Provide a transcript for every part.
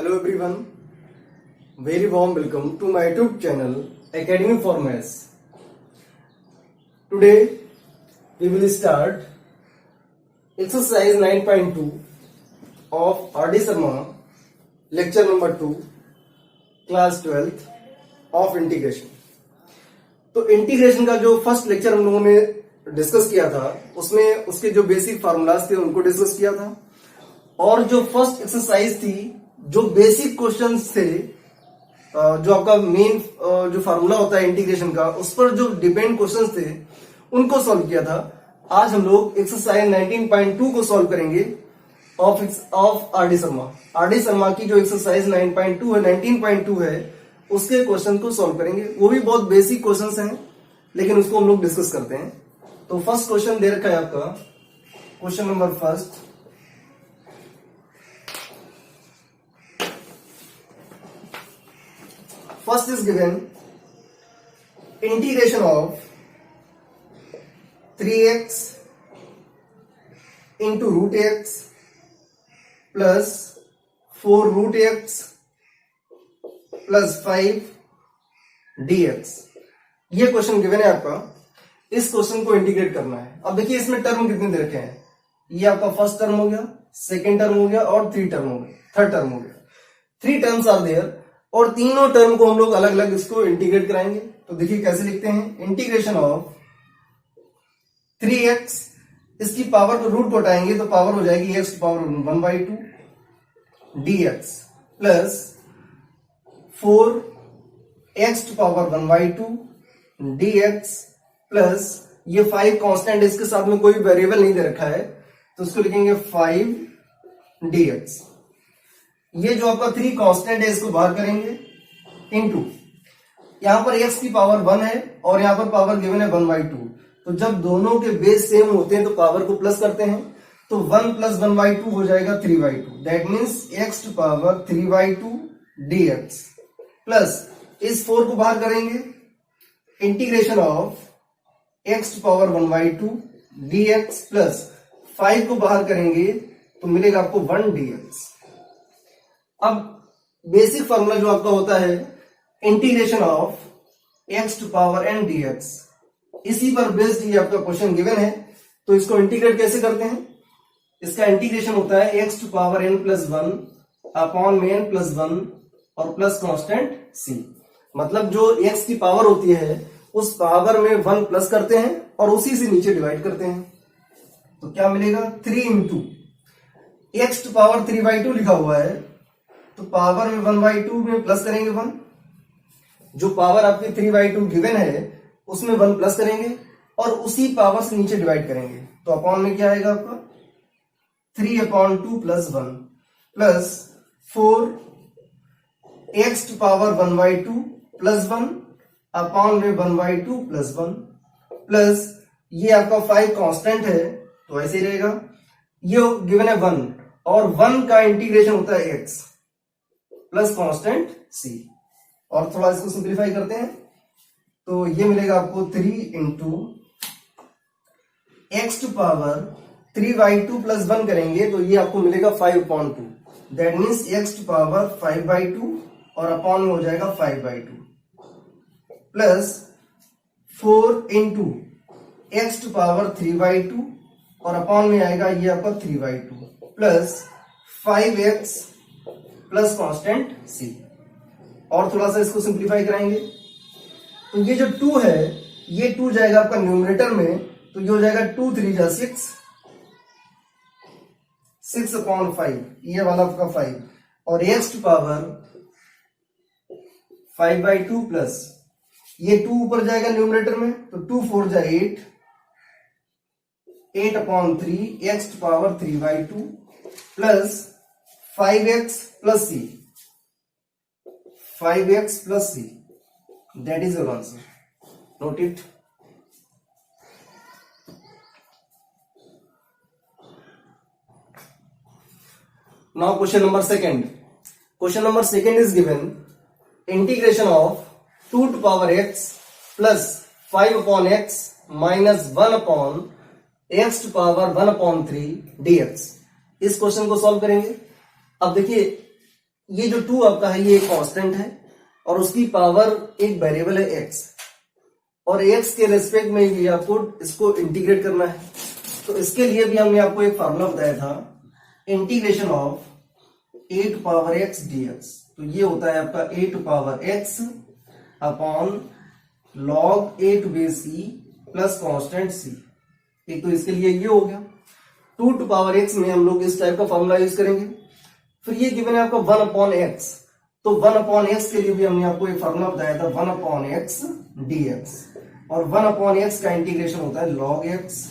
Hello everyone, very warm welcome to my YouTube channel Academy for Maths. Today we will start exercise 9.2 of R.D. Sharma, lecture number 2, class 12th of integration. तो integration का जो first lecture हम लोगों ने discuss किया था उसमें उसके जो बेसिक फार्मूलाज थे उनको डिस्कस किया था और जो फर्स्ट एक्सरसाइज थी जो बेसिक क्वेश्चंस थे जो आपका मेन जो फार्मूला होता है इंटीग्रेशन का उस पर जो डिपेंड क्वेश्चंस थे उनको सॉल्व किया था। आज हम लोग एक्सरसाइज 19.2 को सॉल्व करेंगे of RD Sharma. RD Sharma की जो एक्सरसाइज 9.2 है 19.2 है उसके क्वेश्चन को सॉल्व करेंगे। वो भी बहुत बेसिक क्वेश्चंस हैं लेकिन उसको हम लोग डिस्कस करते हैं। तो फर्स्ट क्वेश्चन दे रखा है आपका, question number first, first is given integration of 3x into root x plus 4 root x plus 5 dx। ये क्वेश्चन गिवन है आपका, इस क्वेश्चन को इंटीग्रेट करना है। अब देखिए इसमें टर्म कितने दे रखे हैं, ये आपका फर्स्ट टर्म हो गया, सेकेंड टर्म हो गया और थर्ड टर्म हो गया। 3 टर्म्स आर देयर और तीनों टर्म को हम लोग अलग अलग इसको इंटीग्रेट कराएंगे। तो देखिए कैसे लिखते हैं, इंटीग्रेशन ऑफ 3x, इसकी पावर को रूट को हटाएंगे तो पावर हो जाएगी x to power 1/2 dx plus 4x to power 1/2 dx plus ये 5 कांस्टेंट, इसके साथ में कोई वेरिएबल नहीं दे रखा है तो उसको लिखेंगे 5 dx। ये जो आपका 3 कांस्टेंट है इसको बाहर करेंगे इनटू, यहां पर x की पावर 1 है और यहां पर पावर गिवन है 1/2। तो जब दोनों के बेस सेम होते हैं तो पावर को प्लस करते हैं तो 1 प्लस 1/2 हो जाएगा 3/2। That means x to power 3/2 dx plus इस 4 को बाहर करेंगे, integration of x to power 1/2 dx plus 5 को बाहर करेंगे तो मिलेगा आपको 1 dx। अब बेसिक फार्मूला जो आपका होता है integration of x to power n dx, इसी पर बेस्ड ये आपका क्वेश्चन गिवन है। तो इसको इंटीग्रेट कैसे करते हैं, इसका इंटीग्रेशन होता है x to power n plus 1 upon में n प्लस 1 और प्लस कांस्टेंट c। मतलब जो x की पावर होती है उस पावर में 1 प्लस करते हैं और उसी से नीचे डिवाइड करते हैं। तो क्या मिलेगा, 3 इंटू x टू पावर 3/2 लिखा हुआ है तो पावर में 1/2 में प्लस करेंगे 1, जो पावर आपकी 3/2 गिवन है उसमें 1 प्लस करेंगे और उसी पावर से नीचे डिवाइड करेंगे। तो अपॉन में क्या आएगा आपका 3/2 plus 1 plus 4x to power 1/2 plus 1 upon में 1/2 प्लस 1 प्लस ये आपका 5 कांस्टेंट है तो ऐसे ही रहेगा। ये गिवन है 1 और 1 का इंटीग्रेशन होता है x प्लस कांस्टेंट c। और थोड़ा इसको सिंप्लीफाई करते हैं तो ये मिलेगा आपको 3 into x to power 3/2 plus 1 करेंगे तो ये आपको मिलेगा 5/2। That means x to power 5/2 और अपॉन में हो जाएगा 5/2 plus 4 into x to power 3/2 और अपॉन में आएगा ये आपका 3/2 plus 5x plus constant c। और थोड़ा सा इसको सिंप्लीफाई कराएंगे तो ये जो 2 है ये 2 जाएगा आपका न्यूमरेटर में तो ये हो जाएगा 2 3 जा 6/5, ये वाला आपका 5 और x टू पावर 5/2 प्लस ये 2 ऊपर जाएगा न्यूमरेटर में तो 2 4 जा 8/3 x to power 3/2 plus 5x plus c, 5x plus c, that is your answer. Note it. Now question number second. Question number second is given integration of 2 to power x plus 5 upon x minus 1 upon x to power 1/3 dx। इस question को solve करेंगे। अब देखिए ये जो 2 आपका है ये एक कांस्टेंट है और उसकी पावर एक वेरिएबल है x, और x के रेस्पेक्ट में ये आपको इसको इंटीग्रेट करना है। तो इसके लिए भी हमने आपको एक फार्मूला बताया था, integration of a to power x dx। तो ये होता है आपका a to power x upon log a to base e plus constant c। एक तो इसके लिए ये हो गया। 2 टू पावर x में हम लोग इस टाइप का फॉर्मूला यूज करेंगे। फिर ये गिवन है आपका 1 अपॉन x, तो 1 अपॉन x के लिए भी हमने आपको एक फॉर्मूला बताया था 1 अपॉन x dx, और 1 अपॉन x का इंटीग्रेशन होता है log x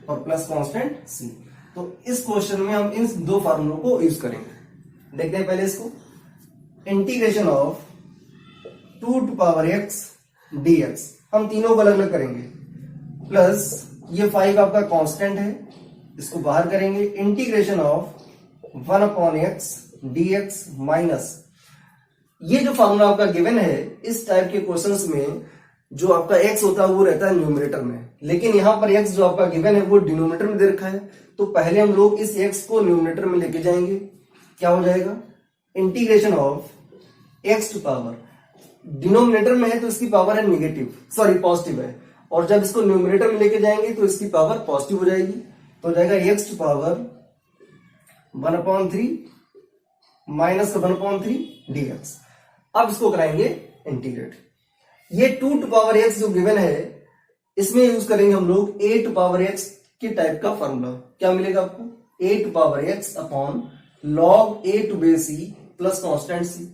और प्लस कांस्टेंट c। तो इस क्वेश्चन में हम इन दो फार्मूलों को यूज करेंगे। देखते हैं पहले इसको, integration of 2 to power x dx, हम तीनों को अलग अलग करेंगे, प्लस ये 5 आपका कांस्टेंट है, इसको बाहर करेंगे, integration of 1 upon x dx minus, ये जो फार्मूला आपका गिवन है इस टाइप के क्वेश्चंस में जो आपका x होता है वो रहता है न्यूमरेटर में, लेकिन यहां पर x जो आपका गिवन है वो डिनोमिनेटर में दे रखा है। तो पहले हम लोग इस x को न्यूमरेटर में लेके जाएंगे, क्या हो जाएगा, integration of x to power, denominator में है तो इसकी पावर है नेगेटिव, सॉरी पॉजिटिव है, और जब इसको न्यूमरेटर में लेके जाएंगे तो इसकी पावर पॉजिटिव हो जाएगी। तो हो जाएगा x to power 1/3 minus 1/3 dx। अब इसको कराएंगे इंटीग्रेट। ये 2 टू पावर x जो गिवन है इसमें यूज करेंगे हम लोग a टू पावर x के टाइप का फॉर्मूला। क्या मिलेगा आपको, a to power x upon log a to base e plus constant c।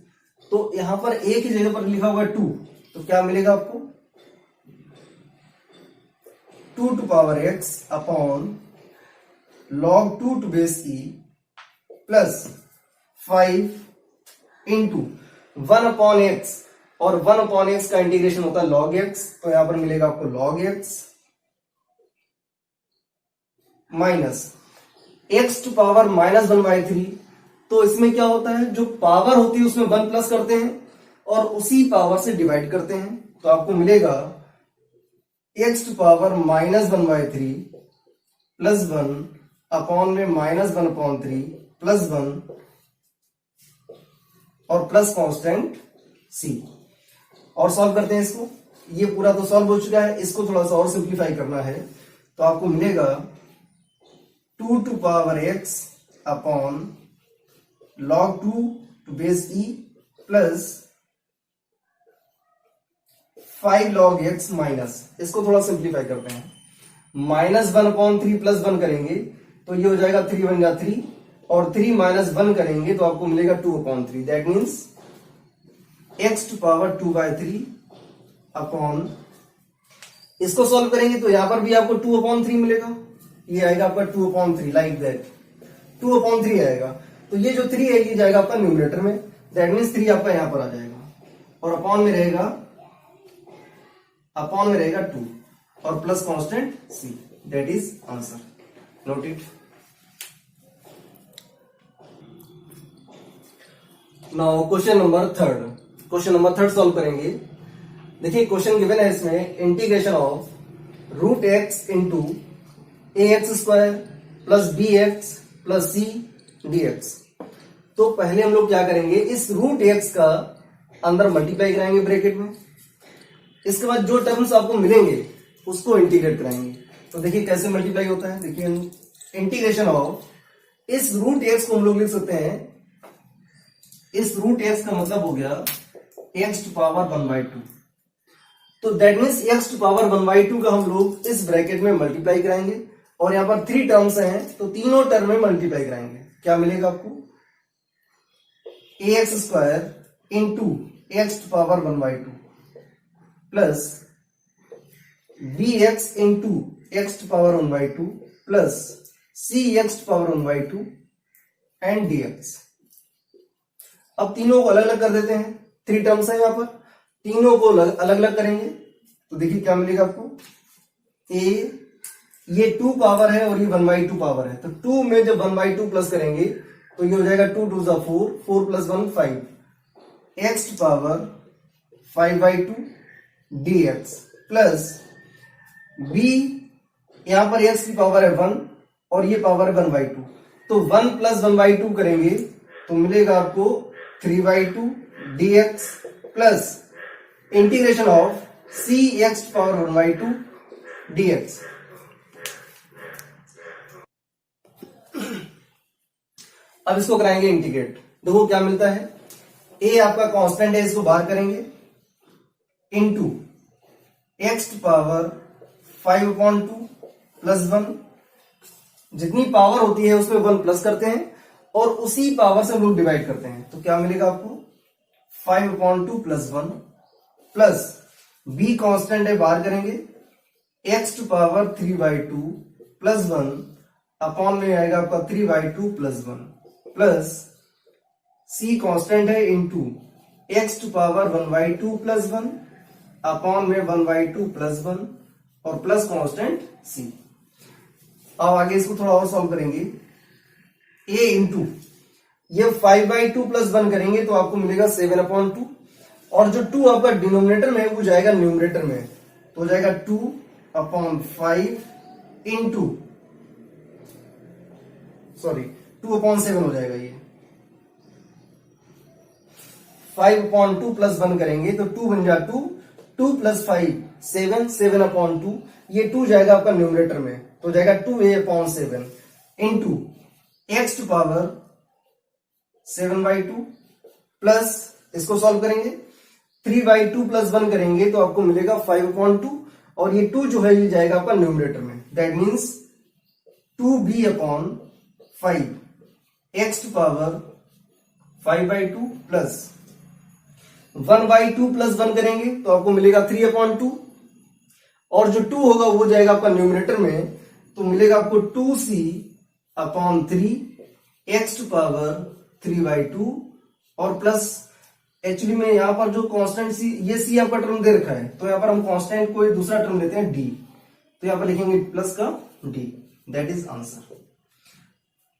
तो यहां पर a की जगह पर लिखा हुआ है 2, तो क्या मिलेगा आपको, 2 to power x upon log 2 to base e plus 5 into 1 upon x, और 1 अपॉन x का इंटीग्रेशन होता है log x, तो यहां पर मिलेगा आपको log x minus x to power minus 1/3। तो इसमें क्या होता है, जो पावर होती है उसमें 1 प्लस करते हैं और उसी पावर से डिवाइड करते हैं। तो आपको मिलेगा x to power minus 1/3 plus 1 upon में माइनस 1/3 प्लस 1 और प्लस कांस्टेंट c। और सॉल्व करते हैं इसको, ये पूरा तो सॉल्व हो चुका है, इसको थोड़ा सा और सिंप्लीफाई करना है। तो आपको मिलेगा 2 to power x upon log 2 to base e plus 5 log x minus, इसको थोड़ा सिंप्लीफाई करते हैं, माइनस 1/3 प्लस 1 करेंगे तो ये हो जाएगा 3 बन गया 3, और 3 माइनस 1 करेंगे तो आपको मिलेगा 2/3। That means x to power 2/3 upon, इसको सॉल्व करेंगे तो यहां पर भी आपको 2/3 मिलेगा, ये आएगा आपका 2/3 लाइक दैट, 2/3 आएगा। तो ये जो 3 है ये जाएगा आपका न्यूमरेटर में, दैट मीन्स 3 आपका यहां पर आ जाएगा, और अपॉन में रहेगा 2 और plus constant c। That is answer, note it. Now question number third solve करेंगे। देखिए क्वेश्चन गिवन है इसमें, integration of root x into a x square plus b x plus c dx। तो पहले हम लोग क्या करेंगे, इस रूट एक्स का अंदर मल्टीप्लाई कराएंगे ब्रैकेट में, इसके बाद जो टर्म्स आपको मिलेंगे उसको इंटीग्रेट कराएंगे। तो देखिए कैसे मल्टीप्लाई होता है, देखिए इंटीग्रेशन ऑफ इस रूट एक्स को हम लोग लिख सकते हैं, इस रूट एक्स का मतलब हो गया x टू पावर 1/2। तो that means x to power 1/2 का हम लोग इस ब्रैकेट में मल्टीप्लाई कराएंगे, और यहां पर 3 टर्म्स हैं तो तीनों टर्म में मल्टीप्लाई कराएंगे। क्या मिलेगा आपको, ax square into x to power 1/2 plus bx into x to power 1/2 plus cx to power 1/2 and dx। अब तीनों को अलग अलग कर देते हैं, 3 टर्म्स है यहां पर, तीनों को अलग अलग करेंगे तो देखिए क्या मिलेगा आपको, ये 2 पावर है और ये 1/2 पावर है, तो 2 में जब 1/2 प्लस करेंगे तो ये हो जाएगा 2 2 4, 4 plus 1 5, x to power 5/2 dx plus b, यहां पर x की पावर है 1 और ये पावर है 1/2, तो 1 प्लस 1/2 करेंगे तो मिलेगा आपको 3/2 dx plus integration of c x to power 1/2 dx। अब इसको कराएंगे इंटीग्रेट। देखो क्या मिलता है, a आपका कांस्टेंट है, इसको बाहर करेंगे, into x to power 5/2 plus 1, जितनी पावर होती है उसमें 1 प्लस करते हैं और उसी पावर से हम लोग डिवाइड करते हैं, तो क्या मिलेगा आपको 5/2 प्लस 1 प्लस b कांस्टेंट है, बाहर करेंगे, x to power 3/2 plus 1 upon में आएगा आपका 3/2 प्लस 1 प्लस c कांस्टेंट है into x to power 1/2 plus 1 upon में 1/2 प्लस 1 और प्लस कांस्टेंट c। अब आगे इसको थोड़ा और सॉल्व करेंगे, a इंटू ये 5/2 प्लस 1 करेंगे तो आपको मिलेगा 7/2 और जो 2 आपका डिनोमिनेटर में है वो जाएगा न्यूमरेटर में, तो हो जाएगा 2/5 इंटू 2/7 हो जाएगा। ये 5/2 प्लस 1 करेंगे तो 2 बन जा 2 प्लस 5 7, 7/2, ये 2 जाएगा आपका न्यूमरेटर में, तो जाएगा 2a/7 into x to power 7/2 plus इसको सॉल्व करेंगे 3/2 प्लस 1 करेंगे तो आपको मिलेगा 5/2 और ये 2 जो है ये जाएगा आपका न्यूमरेटर में, that means 2b/5 x to power 5/2 plus 1/2 plus 1 करेंगे तो आपको मिलेगा 3/2 और जो 2 होगा वो जाएगा आपका न्यूमरेटर में, तो मिलेगा आपको 2c/3 x टू पावर 3/2 और प्लस एक्चुअली में यहां पर जो कांस्टेंट c, ये c आपका टर्म दे रखा है, तो यहां पर हम कांस्टेंट कोई दूसरा टर्म लेते हैं d, तो यहां पर लिखेंगे प्लस का d, दैट इज आंसर।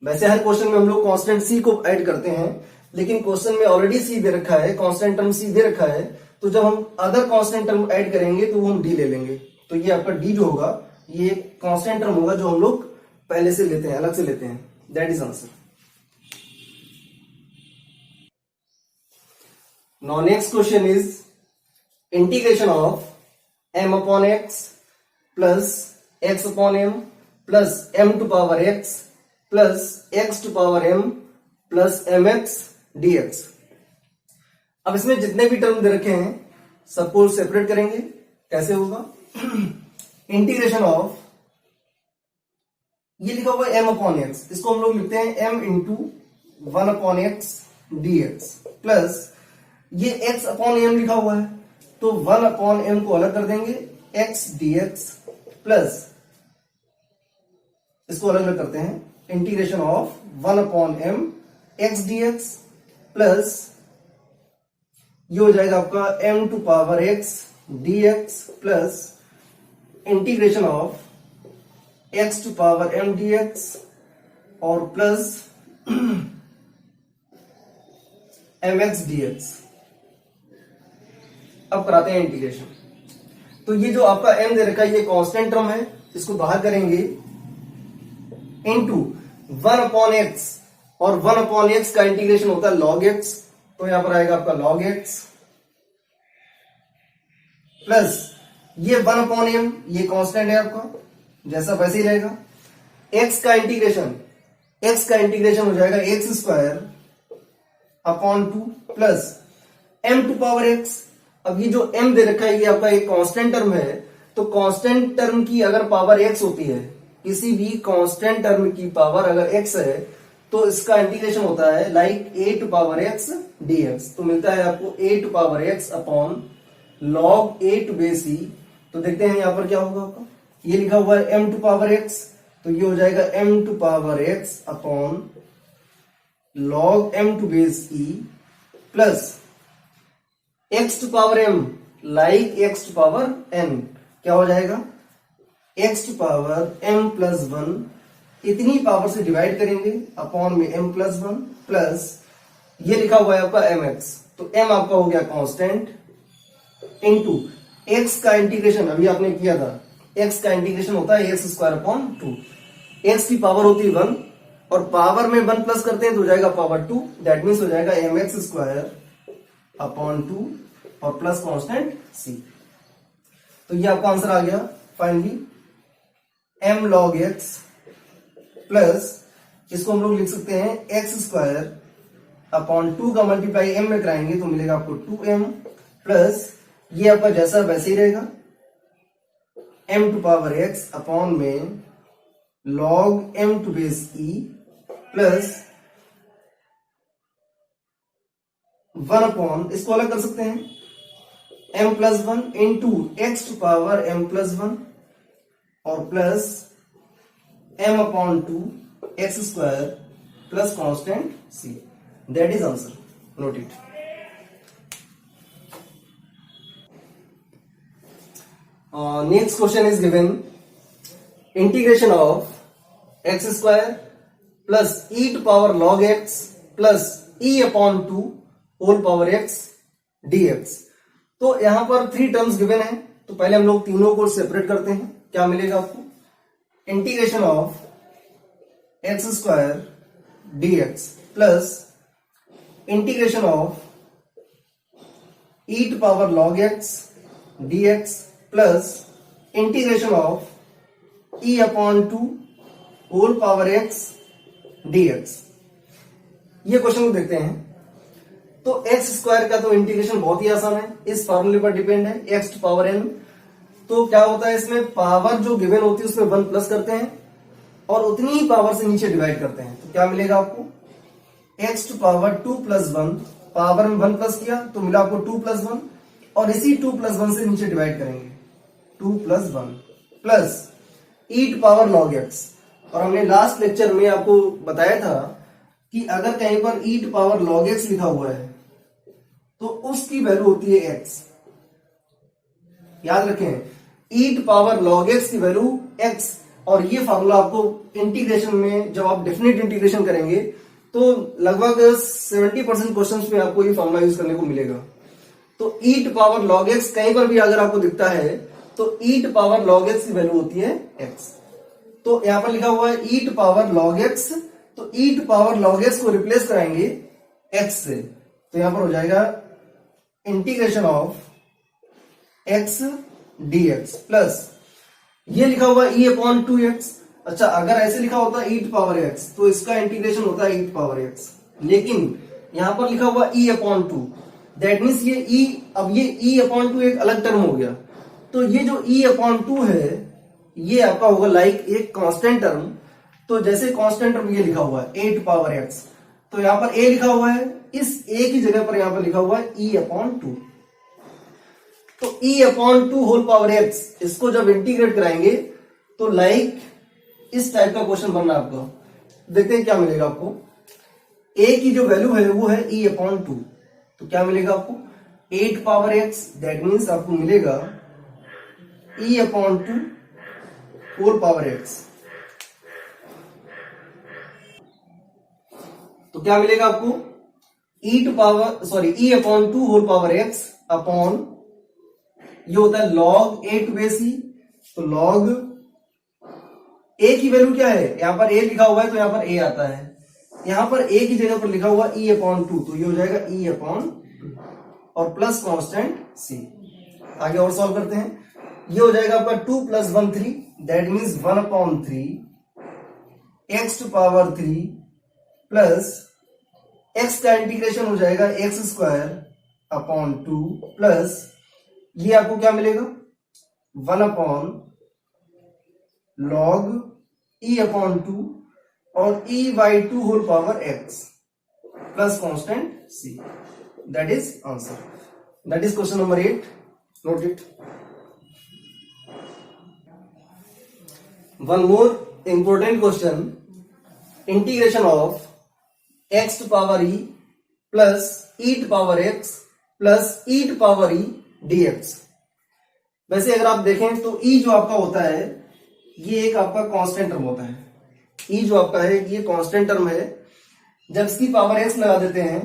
वैसे हर क्वेश्चन में हम लोग कांस्टेंट c को ऐड करते हैं, लेकिन क्वेश्चन में ऑलरेडी c दे रखा है, कांस्टेंट टर्म c दे रखा है, तो जब हम अदर कांस्टेंट टर्म ऐड करेंगे तो वो हम d ले लेंगे, तो ये आपका d जो होगा ये कांस्टेंट टर्म होगा जो हम लोग पहले से लेते हैं, अलग से लेते हैं, that is answer. Now next question is integration of m/x plus x/m plus m to power x plus x to power m plus mx dx। अब इसमें जितने भी टर्म दे रखे हैं सबको सेपरेट करेंगे, कैसे होगा इंटीग्रेशन ऑफ, ये लिखा हुआ है m/x, इसको हम लोग लिखते हैं m into 1/x dx plus ये x/m लिखा हुआ है तो 1/m को अलग कर देंगे, x dx प्लस इसको अलग अलग करते हैं, integration of 1/m x dx plus ये हो जाएगा आपका m to power x dx plus integration of x to power m dx और प्लस mx dx। अब कराते हैं इंटीग्रेशन, तो ये जो आपका m दे रखा है ये कांस्टेंट टर्म है, इसको बाहर करेंगे इनटू 1/x और 1/x का इंटीग्रेशन होता है log x, तो यहां पर आएगा आपका log x प्लस ये 1/m, ये कांस्टेंट है आपका, जैसा वैसे ही रहेगा, x का इंटीग्रेशन हो जाएगा x² 2 plus m to power x। अब ये जो m दे रखा है ये आपका एक कांस्टेंट टर्म है, तो कांस्टेंट टर्म की अगर पावर x होती है, किसी भी कांस्टेंट टर्म की पावर अगर x है तो इसका इंटीग्रेशन होता है like a to power x dx, तो मिलता है आपको a to power x upon log a to base e। तो देखते हैं यहां पर क्या होगा आपका, ये लिखा हुआ है m टू पावर x, तो ये हो जाएगा m to power x upon log m to base e plus x to power m like x to power n, क्या हो जाएगा x to power m plus 1, इतनी पावर से डिवाइड करेंगे अपॉन में m प्लस 1 प्लस ये लिखा हुआ है आपका mx, तो m आपका हो गया कांस्टेंट इनटू x का इंटीग्रेशन अभी आपने किया था, x का इंटीग्रेशन होता है x² अपॉन 2, x की पावर होती है 1 और पावर में 1 प्लस करते हैं तो हो जाएगा पावर 2, दैट मीन्स हो जाएगा mx² अपॉन 2 और प्लस कांस्टेंट c। तो ये आपका आंसर आ गया finally m log x plus इसको हम लोग लिख सकते हैं x² अपॉन 2 का मल्टीप्लाई m में कराएंगे तो मिलेगा आपको 2m प्लस ये आपका जैसा वैसे ही रहेगा m to power x upon में log m to base e plus 1 upon इसको अलग कर सकते हैं m plus 1 into x to power m plus 1 और plus m upon 2 x² plus constant c। That is answer, note it. Next question is given integration of x² plus e to power log x plus e upon 2 whole power x dx। तो यहां पर 3 terms given है, तो पहले हम लोग तीनों को सेपरेट करते हैं। क्या मिलेगा आपको? Integration of x² dx plus integration of e to power log x dx plus integration of e upon 2 whole power x dx। ये क्वेश्चन को देखते हैं। तो x² का तो इंटीग्रेशन बहुत ही आसान है, इस फॉर्मूले पर डिपेंड है, x टू पावर n। तो क्या होता है इसमें, पावर जो गिवन होती है उसमें 1 प्लस करते हैं और उतनी ही पावर से नीचे डिवाइड करते हैं। तो क्या मिलेगा आपको? x to power 2 plus 1, power में 1 प्लस किया तो मिला आपको 2 प्लस 1 और इसी 2 प्लस 1 से नीचे डिवाइड करेंगे 2 plus 1 plus e to power log x। और हमने लास्ट लेक्चर में आपको बताया था कि अगर कहीं पर e to power log x लिखा हुआ है तो उसकी वैल्यू होती है x। याद रखें, e to power log x की वैल्यू x। और ये फार्मूला आपको इंटीग्रेशन में जब आप डेफिनेट इंटीग्रेशन करेंगे तो लगभग 70% क्वेश्चंस में आपको ये फार्मूला यूज करने को मिलेगा। तो e to power log x कहीं पर भी अगर आपको दिखता है तो e to power log x की वैल्यू होती है x। तो यहां पर लिखा हुआ है e to power log x, तो e to power log x को रिप्लेस कराएंगे x से, तो यहां पर हो जाएगा integration of x dx plus ये लिखा हुआ e अपॉन 2x। अच्छा, अगर ऐसे लिखा होता e टू पावर x तो इसका इंटीग्रेशन होता है e टू पावर x, लेकिन यहां पर लिखा हुआ e अपॉन 2, दैट मीन्स ये e, अब ये e अपॉन 2 एक अलग टर्म हो गया। तो ये जो e अपॉन 2 है ये आपका होगा लाइक एक कांस्टेंट टर्म। तो जैसे कांस्टेंट टर्म ये लिखा हुआ है a टू पावर x, तो यहां पर a लिखा हुआ है, इस a की जगह पर यहां पर लिखा हुआ है e अपॉन 2। तो e upon 2 whole power x, इसको जब इंटीग्रेट कराएंगे तो लाइक इस टाइप का क्वेश्चन बनना आपको। देखते हैं क्या मिलेगा आपको। a की जो वैल्यू है वो है e अपॉन 2, तो क्या मिलेगा आपको? 8 पावर x, दैट मीन्स आपको मिलेगा e upon 2 whole power x। तो क्या मिलेगा आपको? e upon 2 whole power x upon ये होता है log a to base e। तो log a की वैल्यू क्या है, यहां पर a लिखा हुआ है तो यहां पर a आता है, यहां पर a की जगह पर लिखा हुआ e अपॉन 2, तो ये हो जाएगा e अपॉन 2 और प्लस कांस्टेंट c। आगे और सॉल्व करते हैं। ये हो जाएगा आपका 2 plus 1 3, that means 1 upon 3 x to power 3 plus x का इंटीग्रेशन हो जाएगा x² अपॉन 2 प्लस ये आपको क्या मिलेगा 1 अपॉन log e अपॉन 2 और e by 2 whole power x plus constant c। That is answer, that is question number 8, note it. One more important question, integration of x to power e plus e to power x plus e to power e dx। वैसे अगर आप देखें तो e जो आपका होता है ये एक आपका कांस्टेंट टर्म होता है। e जो आपका है ये कांस्टेंट टर्म है, जब इसकी पावर x लगा देते हैं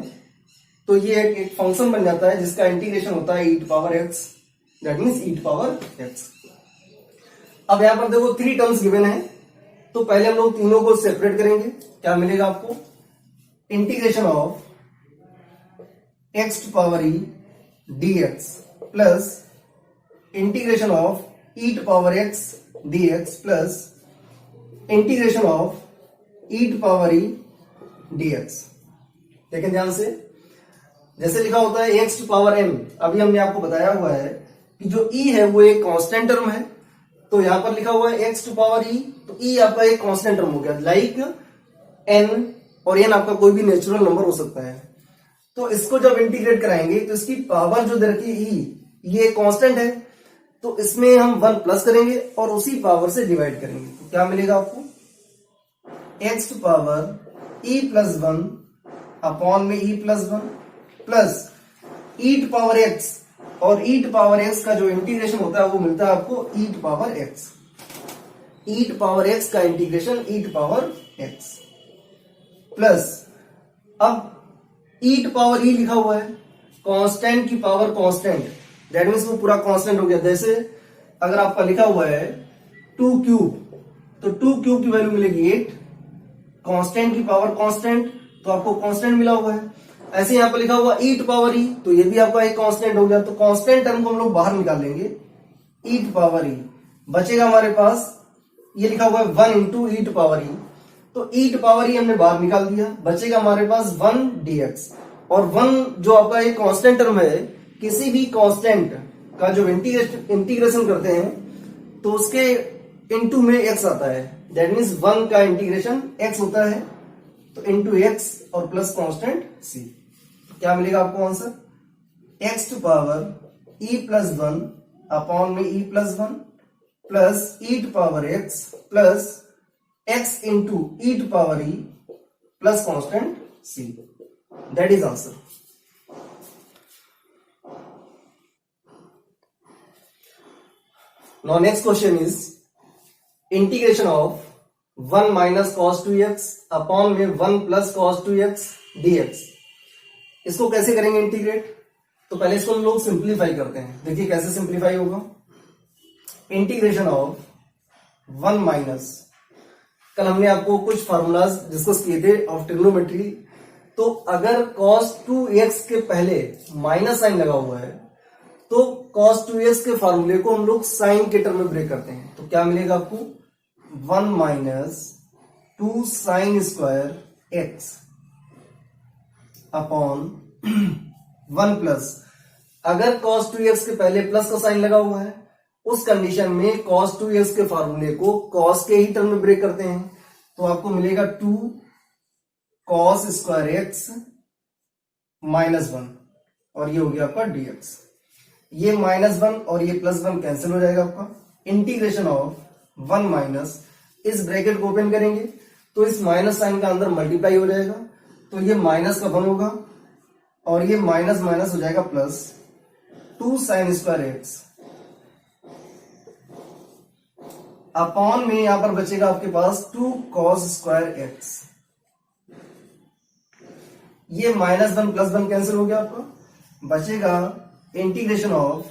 तो ये एक फंक्शन बन जाता है जिसका इंटीग्रेशन होता है e to power x, that means e to power x। अब यहां पर देखो 3 टर्म्स गिवन है, तो पहले हम लोग तीनों को सेपरेट करेंगे। क्या मिलेगा आपको? Integration of x to power e dx plus integration of e to power x dx plus integration of e to power e dx। देखें ध्यान से, जैसे लिखा होता है x टू पावर m, अभी हमने आपको बताया हुआ है कि जो e है वो एक कांस्टेंट टर्म है, तो यहां पर लिखा हुआ है x टू पावर e, तो e आपका एक कांस्टेंट टर्म हो गया, लाइक n, और n आपका कोई भी नेचुरल नंबर हो सकता है। तो इसको जब इंटीग्रेट कराएंगे तो इसकी पावर जो दे रखी है e, ये कांस्टेंट है, तो इसमें हम 1 प्लस करेंगे और उसी पावर से डिवाइड करेंगे। तो क्या मिलेगा आपको? x to power e plus 1 upon में e plus 1 plus e to power x, और e टू पावर x का जो इंटीग्रेशन होता है वो मिलता है आपको e to power x। e to power x का integration e to power x plus, अब e टू पावर e लिखा हुआ है, कांस्टेंट की पावर कांस्टेंट, दैट मीन्स वो पूरा कांस्टेंट हो गया। जैसे अगर आपका लिखा हुआ है 2 क्यूब, तो 2 क्यूब की वैल्यू मिलेगी 8, कांस्टेंट की पावर कांस्टेंट, तो आपको कांस्टेंट मिला हुआ है। ऐसे यहां पर लिखा हुआ e टू पावर e, तो ये भी आपका एक कांस्टेंट हो गया, तो कांस्टेंट टर्म को हम लोग बाहर निकाल लेंगे, e टू पावर e बचेगा हमारे पास, ये लिखा हुआ है 1 into e to power e, तो e टू पावर e हमने बाहर निकाल दिया, बचेगा हमारे पास 1 dx, और 1 जो आपका एक कांस्टेंट टर्म है, किसी भी कांस्टेंट का जो इंटीग्रेशन करते हैं तो उसके इनटू में x आता है, दैट मीन्स 1 का इंटीग्रेशन x होता है, तो इनटू x और प्लस कांस्टेंट c। क्या मिलेगा आपको answer? x to power e plus 1 upon में e plus 1 plus e to power x plus x into e to power e plus constant c, that is answer. Now next question is integration of 1 minus cos 2x upon में 1 plus cos 2x dx। इसको कैसे करेंगे integrate? तो पहले इसको हम लोग simplify करते हैं। देखिए कैसे सिंप्लीफाई होगा। इंटीग्रेशन ऑफ 1 माइनस, कल हमने आपको कुछ फार्मूलाज डिस्कस किए थे ऑफ ट्रिग्नोमेट्री, तो अगर cos 2x के पहले माइनस साइन लगा हुआ है तो cos 2x के फार्मूले को हम लोग साइन के टर्म में ब्रेक करते हैं। तो क्या मिलेगा आपको? 1 minus 2 sine square x upon 1 plus, अगर cos 2x के पहले प्लस का साइन लगा हुआ है उस कंडीशन में cos 2x के फार्मूले को cos के ही टर्म में ब्रेक करते हैं, तो आपको मिलेगा 2 cos स्क्वायर x माइनस 1, और ये हो गया आपका dx। ये -1 और ये +1 कैंसिल हो जाएगा आपका। इंटीग्रेशन ऑफ 1 माइनस, इस ब्रैकेट को ओपन करेंगे तो इस माइनस साइन का अंदर मल्टीप्लाई हो जाएगा, तो ये माइनस का 1 होगा और ये माइनस माइनस हो जाएगा plus 2 sine square x upon में यहां पर बचेगा आपके पास 2 cos स्क्वायर x। ये -1 +1 कैंसिल हो गया आपका, बचेगा integration of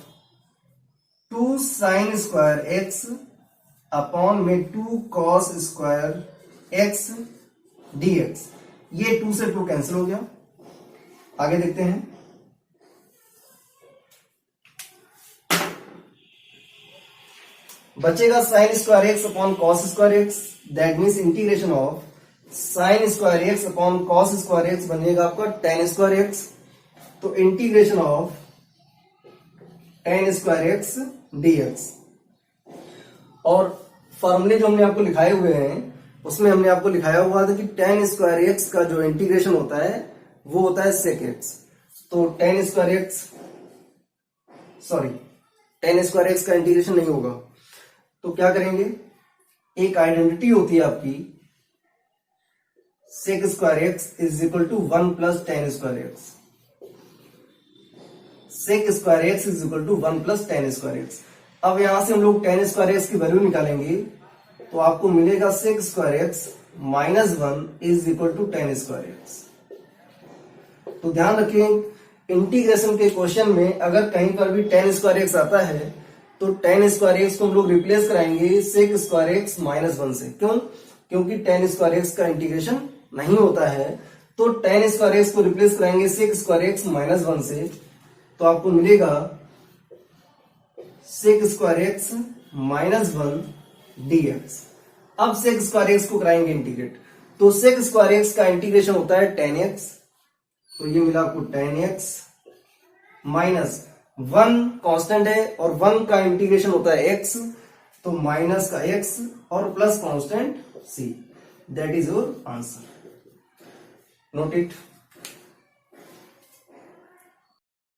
2 sine square x upon में 2 cos स्क्वायर x dx। ये 2 से 2 कैंसिल हो गया। आगे देखते हैं। बचेगा sine square x upon cos square x, that means integration of sine square x upon cos square x बनेगा आपका tan स्क्वायर x, तो integration of tan square x dx। और फॉर्मूले जो हमने आपको लिखाए हुए हैं उसमें हमने आपको लिखाया हुआ था कि tan स्क्वायर x का जो इंटीग्रेशन होता है वो होता है sec x, तो tan स्क्वायर x का इंटीग्रेशन नहीं होगा, तो क्या करेंगे? एक आइडेंटिटी होती है आपकी sec square x is equal to 1 plus tan square x। sec square x is equal to 1 plus tan square x। अब यहां से हम लोग tan स्क्वायर x की वैल्यू निकालेंगे तो आपको मिलेगा sec square x minus 1 is equal to tan square x। तो ध्यान रखें इंटीग्रेशन के क्वेश्चन में अगर कहीं पर भी tan स्क्वायर x आता है तो tan स्क्वायर x को हम लोग रिप्लेस कराएंगे sec स्क्वायर x माइनस 1 से। क्यों? क्योंकि tan स्क्वायर एक्स का इंटीग्रेशन नहीं होता है। तो tan स्क्वायर एक्स को रिप्लेस कराएंगे sec स्क्वायर एक्स माइनस 1 से, तो आपको मिलेगा sec square x minus 1 dx। अब sec स्क्वायर एक्स को कराएंगे इंटीग्रेट, तो sec स्क्वायर एक्स का इंटीग्रेशन होता है tan x, तो ये मिला आपको tan x माइनस 1 कांस्टेंट है और 1 का इंटीग्रेशन होता है x, तो माइनस का x और plus constant c। That is your answer. Note it.